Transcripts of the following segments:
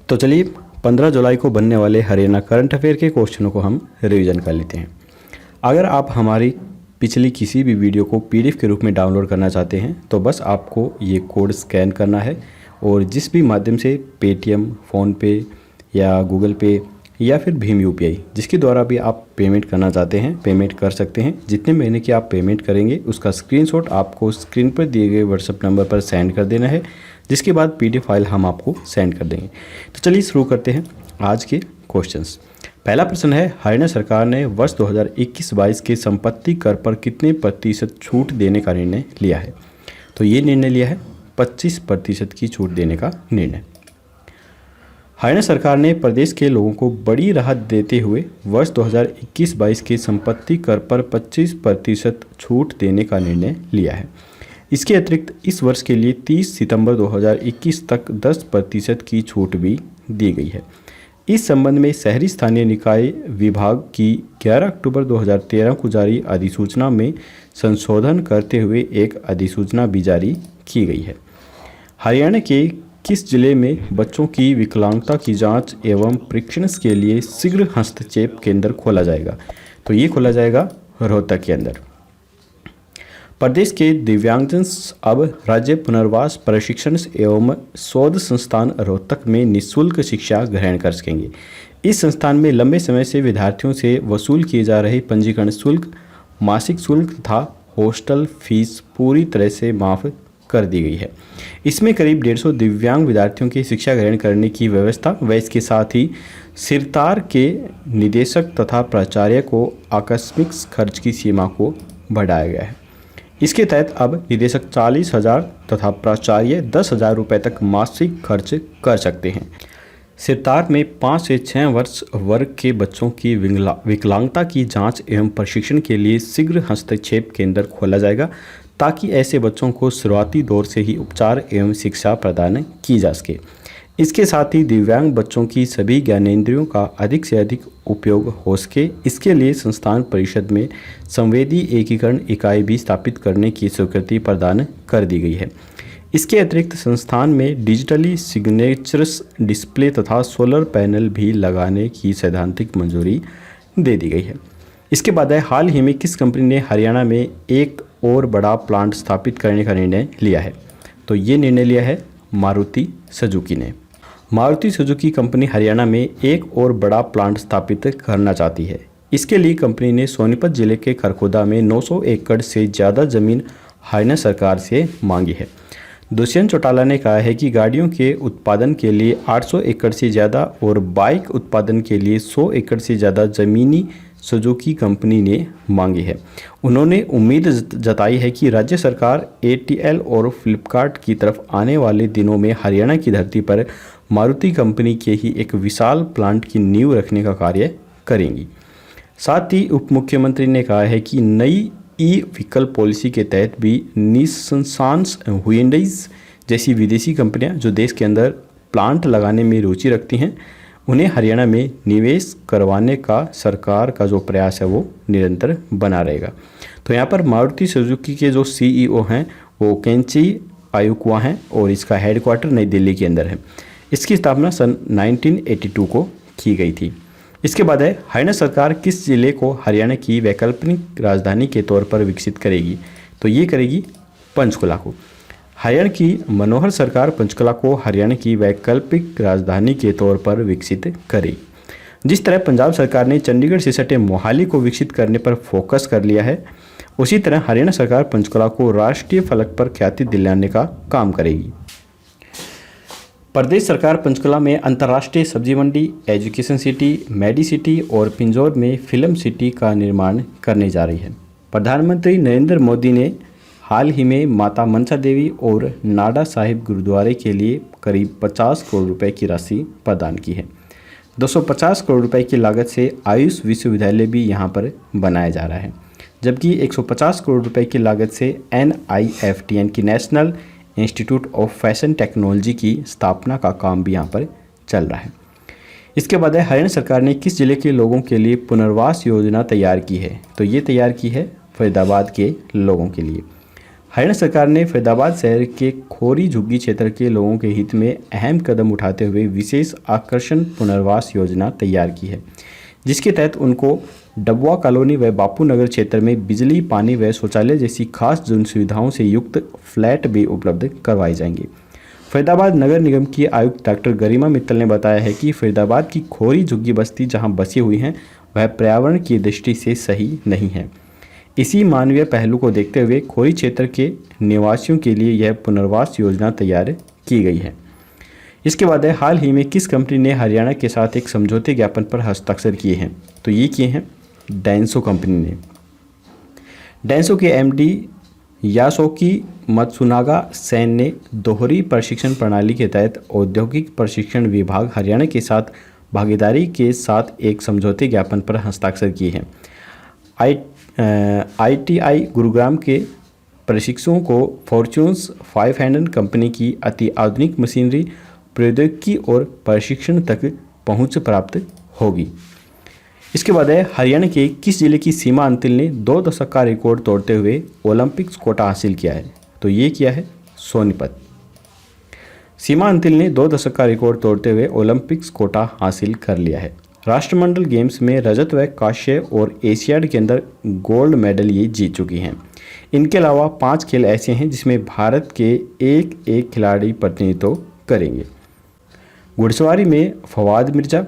तो चलिए 15 जुलाई को बनने वाले हरियाणा करंट अफेयर के क्वेश्चनों को हम रिवीजन कर लेते हैं। अगर आप हमारी पिछली किसी भी वीडियो को पीडीएफ के रूप में डाउनलोड करना चाहते हैं तो बस आपको ये कोड स्कैन करना है और जिस भी माध्यम से पेटीएम, फ़ोनपे या गूगल पे या फिर भीम यूपीआई जिसके द्वारा भी आप पेमेंट करना चाहते हैं पेमेंट कर सकते हैं। जितने महीने की आप पेमेंट करेंगे उसका स्क्रीनशॉट आपको स्क्रीन पर दिए गए व्हाट्सएप नंबर पर सेंड कर देना है, जिसके बाद पीडीएफ फाइल हम आपको सेंड कर देंगे। तो चलिए शुरू करते हैं आज के क्वेश्चंस। पहला प्रश्न है, हरियाणा सरकार ने वर्ष 2021-22 के संपत्ति कर पर कितने प्रतिशत छूट देने का निर्णय लिया है? तो ये निर्णय लिया है 25% की छूट देने का निर्णय। हरियाणा सरकार ने प्रदेश के लोगों को बड़ी राहत देते हुए वर्ष 2021-22 के संपत्ति कर पर 25% छूट देने का निर्णय लिया है। इसके अतिरिक्त इस वर्ष के लिए 30 सितंबर 2021 तक 10% की छूट भी दी गई है। इस संबंध में शहरी स्थानीय निकाय विभाग की 11 अक्टूबर 2013 को जारी अधिसूचना में संशोधन करते हुए एक अधिसूचना भी जारी की गई है। हरियाणा के किस जिले में बच्चों की विकलांगता की जांच एवं परीक्षण के लिए शीघ्र हस्तक्षेप केंद्र खोला जाएगा? तो ये खोला जाएगा रोहतक के अंदर। प्रदेश के दिव्यांगजन अब राज्य पुनर्वास प्रशिक्षण एवं शोध संस्थान रोहतक में निःशुल्क शिक्षा ग्रहण कर सकेंगे। इस संस्थान में लंबे समय से विद्यार्थियों से वसूल किए जा रहे पंजीकरण शुल्क, मासिक शुल्क तथा हॉस्टल फीस पूरी तरह से माफ़ कर दी गई है। इसमें करीब 150 दिव्यांग विद्यार्थियों की शिक्षा ग्रहण करने की व्यवस्था व इसके साथ ही सिरतार के निदेशक तथा प्राचार्य को आकस्मिक खर्च की सीमा को बढ़ाया गया है। इसके तहत अब निदेशक 40,000 तथा प्राचार्य 10,000 रुपये तक मासिक खर्च कर सकते हैं। सिरतार में 5 से 6 वर्ष वर्ग के बच्चों की विकलांगता की जांच एवं प्रशिक्षण के लिए शीघ्र हस्तक्षेप केंद्र खोला जाएगा ताकि ऐसे बच्चों को शुरुआती दौर से ही उपचार एवं शिक्षा प्रदान की जा सके। इसके साथ ही दिव्यांग बच्चों की सभी ज्ञानेंद्रियों का अधिक से अधिक उपयोग हो सके, इसके लिए संस्थान परिषद में संवेदी एकीकरण इकाई भी स्थापित करने की स्वीकृति प्रदान कर दी गई है। इसके अतिरिक्त संस्थान में डिजिटली सिग्नेचर्स डिस्प्ले तथा सोलर पैनल भी लगाने की सैद्धांतिक मंजूरी दे दी गई है। इसके बाद है, हाल ही में किस कंपनी ने हरियाणा में एक और बड़ा प्लांट स्थापित करने का निर्णय लिया है? तो ये निर्णय लिया है मारुति सुजुकी ने। मारुति सुजुकी कंपनी हरियाणा में एक और बड़ा प्लांट स्थापित करना चाहती है। इसके लिए कंपनी ने सोनीपत जिले के खरखोदा में 900 एकड़ से ज़्यादा ज़मीन हरियाणा सरकार से मांगी है। दुष्यंत चौटाला ने कहा है कि गाड़ियों के उत्पादन के लिए 800 एकड़ से ज़्यादा और बाइक उत्पादन के लिए 100 एकड़ से ज़्यादा ज़मीनी सुजुकी कंपनी ने मांगी है। उन्होंने उम्मीद जताई है कि राज्य सरकार एटीएल और फ्लिपकार्ट की तरफ आने वाले दिनों में हरियाणा की धरती पर मारुति कंपनी के ही एक विशाल प्लांट की नींव रखने का कार्य करेंगी। साथ ही उप मुख्यमंत्री ने कहा है कि नई ई व्हीकल पॉलिसी के तहत भी निसान, हुंडई जैसी विदेशी कंपनियां जो देश के अंदर प्लांट लगाने में रुचि रखती हैं उन्हें हरियाणा में निवेश करवाने का सरकार का जो प्रयास है वो निरंतर बना रहेगा। तो यहाँ पर मारुति सुजुकी के जो सीईओ हैं वो केंची आयुकुआ हैं और इसका हेडक्वार्टर नई दिल्ली के अंदर है। इसकी स्थापना सन 1982 को की गई थी। इसके बाद है, हरियाणा सरकार किस जिले को हरियाणा की वैकल्पिक राजधानी के तौर पर विकसित करेगी? तो ये करेगी पंचकुला को। हरियाणा की मनोहर सरकार पंचकुला को हरियाणा की वैकल्पिक राजधानी के तौर पर विकसित करेगी। जिस तरह पंजाब सरकार ने चंडीगढ़ से सटे मोहाली को विकसित करने पर फोकस कर लिया है, उसी तरह हरियाणा सरकार पंचकुला को राष्ट्रीय फलक पर ख्याति दिलाने का काम करेगी। प्रदेश सरकार पंचकुला में अंतर्राष्ट्रीय सब्जी मंडी, एजुकेशन सिटी, मेडी सिटी और पिंजौर में फिल्म सिटी का निर्माण करने जा रही है। प्रधानमंत्री नरेंद्र मोदी ने हाल ही में माता मनसा देवी और नाडा साहिब गुरुद्वारे के लिए करीब 50 करोड़ रुपए की राशि प्रदान की है। 250 करोड़ रुपए की लागत से आयुष विश्वविद्यालय भी यहां पर बनाया जा रहा है, जबकि 150 करोड़ रुपए की लागत से NIFTN की national institute of fashion technology की स्थापना का काम भी यहाँ पर चल रहा है। इसके बाद हरियाणा सरकार ने किस जिले के लोगों के लिए पुनर्वास योजना तैयार की है? तो ये तैयार की है फरीदाबाद के लोगों के लिए। हरियाणा सरकार ने फरीदाबाद शहर के खोरी झुग्गी क्षेत्र के लोगों के हित में अहम कदम उठाते हुए विशेष आकर्षण पुनर्वास योजना तैयार की है, जिसके तहत उनको डबवा कॉलोनी व बापू नगर क्षेत्र में बिजली, पानी व शौचालय जैसी खास जन सुविधाओं से युक्त फ्लैट भी उपलब्ध करवाए जाएंगे। फरीदाबाद नगर निगम की आयुक्त डॉक्टर गरिमा मित्तल ने बताया है कि फरीदाबाद की खोरी झुग्गी बस्ती जहां बसी हुई हैं वह पर्यावरण की दृष्टि से सही नहीं है। इसी मानवीय पहलू को देखते हुए खोरी क्षेत्र के निवासियों के लिए यह पुनर्वास योजना तैयार की गई है। इसके बाद है, हाल ही में किस कंपनी ने हरियाणा के साथ एक समझौते ज्ञापन पर हस्ताक्षर किए हैं? तो ये किए हैं डेंसो कंपनी ने। डेंसो के एमडी यासोकी मत्सुनागा सेन ने दोहरी प्रशिक्षण प्रणाली के तहत औद्योगिक प्रशिक्षण विभाग हरियाणा के साथ भागीदारी के साथ एक समझौते ज्ञापन पर हस्ताक्षर किए हैं। आईटीआई गुरुग्राम के प्रशिक्षुओं को फॉर्च्यून्स 500 कंपनी की अति आधुनिक मशीनरी, प्रौद्योगिकी और प्रशिक्षण तक पहुंच प्राप्त होगी। इसके बाद है, हरियाणा के किस जिले की सीमा अंतिल ने 2 दशक का रिकॉर्ड तोड़ते हुए ओलंपिक्स कोटा हासिल किया है? तो ये किया है सोनीपत। सीमा अंतिल ने 2 दशक का रिकॉर्ड तोड़ते हुए ओलंपिक्स कोटा हासिल कर लिया है। राष्ट्रमंडल गेम्स में रजत व कांस्य और एशियाड के अंदर गोल्ड मेडल ये जीत चुकी हैं। इनके अलावा 5 खेल ऐसे हैं जिसमें भारत के एक खिलाड़ी प्रतिनिधित्व करेंगे। घुड़सवारी में फवाद मिर्जा,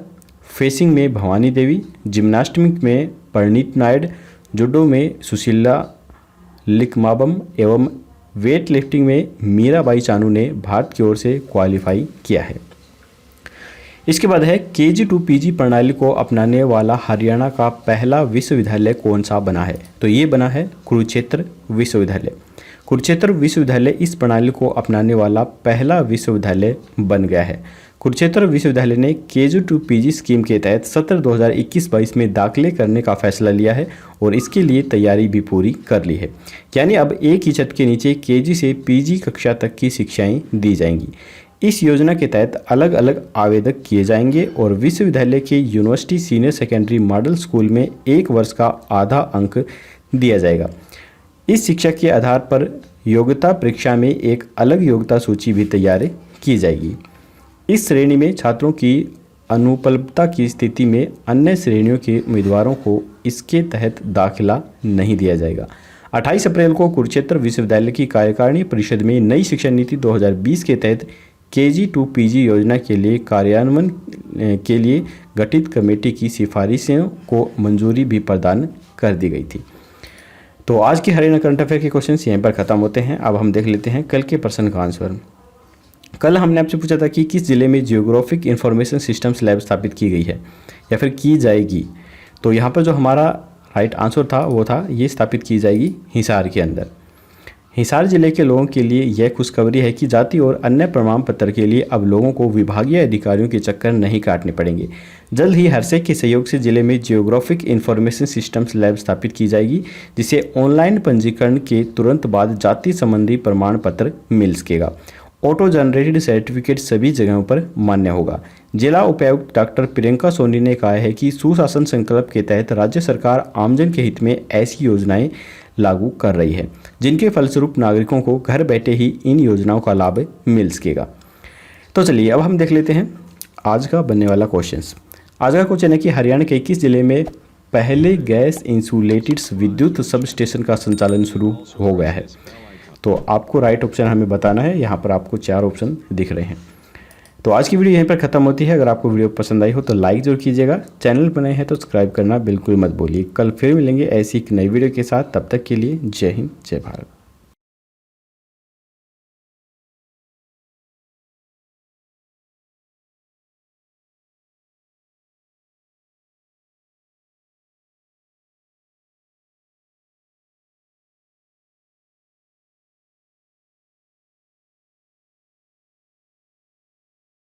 फेसिंग में भवानी देवी, जिम्नास्टिक में परनीत नायड, जूडो में सुशीला लिकमाबम एवं वेट लिफ्टिंग में मीराबाई चानू ने भारत की ओर से क्वालिफाई किया है। इसके बाद है, KG to PG प्रणाली को अपनाने वाला हरियाणा का पहला विश्वविद्यालय कौन सा बना है? तो ये बना है कुरुक्षेत्र विश्वविद्यालय। कुरुक्षेत्र विश्वविद्यालय इस प्रणाली को अपनाने वाला पहला विश्वविद्यालय बन गया है। कुरुक्षेत्र विश्वविद्यालय ने KG to PG स्कीम के तहत सत्र 2021-22 में दाखिले करने का फैसला लिया है और इसके लिए तैयारी भी पूरी कर ली है। यानी अब एक ही छत के नीचे KG से PG कक्षा तक की शिक्षाएं दी जाएंगी। इस योजना के तहत अलग अलग आवेदक किए जाएंगे और विश्वविद्यालय के university senior secondary model school में 1 वर्ष का आधा अंक दिया जाएगा। इस शिक्षा के आधार पर योग्यता परीक्षा में एक अलग योग्यता सूची भी तैयार की जाएगी। इस श्रेणी में छात्रों की अनुपलब्धता की स्थिति में अन्य श्रेणियों के उम्मीदवारों को इसके तहत दाखिला नहीं दिया जाएगा। 28 अप्रैल को कुरुक्षेत्र विश्वविद्यालय की कार्यकारिणी परिषद में नई शिक्षा नीति 2020 के तहत KG to PG योजना के लिए कार्यान्वयन के लिए गठित कमेटी की सिफारिशों को मंजूरी भी प्रदान कर दी गई थी। तो आज की हरियाणा करंट अफेयर के क्वेश्चंस यहीं पर ख़त्म होते हैं। अब हम देख लेते हैं कल के प्रश्न का आंसर। कल हमने आपसे पूछा था कि किस जिले में जियोग्राफिक इंफॉर्मेशन सिस्टम्स लैब स्थापित की गई है या फिर की जाएगी। तो यहाँ पर जो हमारा राइट आंसर था वो था ये स्थापित की जाएगी हिसार के अंदर। हिसार जिले के लोगों के लिए यह खुशखबरी है कि जाति और अन्य प्रमाण पत्र के लिए अब लोगों को विभागीय अधिकारियों के चक्कर नहीं काटने पड़ेंगे। जल्द ही हरसेक के सहयोग से जिले में जियोग्राफिक इंफॉर्मेशन सिस्टम्स लैब स्थापित की जाएगी, जिसे ऑनलाइन पंजीकरण के तुरंत बाद जाति संबंधी प्रमाण पत्र मिल सकेगा। ऑटो जनरेटेड सर्टिफिकेट सभी जगहों पर मान्य होगा। जिला उपायुक्त डॉक्टर प्रियंका सोनी ने कहा है कि सुशासन संकल्प के तहत राज्य सरकार आमजन के हित में ऐसी योजनाएं लागू कर रही है, जिनके फलस्वरूप नागरिकों को घर बैठे ही इन योजनाओं का लाभ मिल सकेगा। तो चलिए अब हम देख लेते हैं आज का बनने वाला क्वेश्चंस। आज का क्वेश्चन है कि हरियाणा के किस जिले में पहले गैस इंसुलेटेड विद्युत सब स्टेशन का संचालन शुरू हो गया है? तो आपको राइट ऑप्शन हमें बताना है। यहाँ पर आपको 4 ऑप्शन दिख रहे हैं। तो आज की वीडियो यहीं पर ख़त्म होती है। अगर आपको वीडियो पसंद आई हो तो लाइक जरूर कीजिएगा। चैनल पर नए हैं तो सब्सक्राइब करना बिल्कुल मत भूलिए। कल फिर मिलेंगे ऐसी एक नई वीडियो के साथ। तब तक के लिए जय हिंद, जय भारत।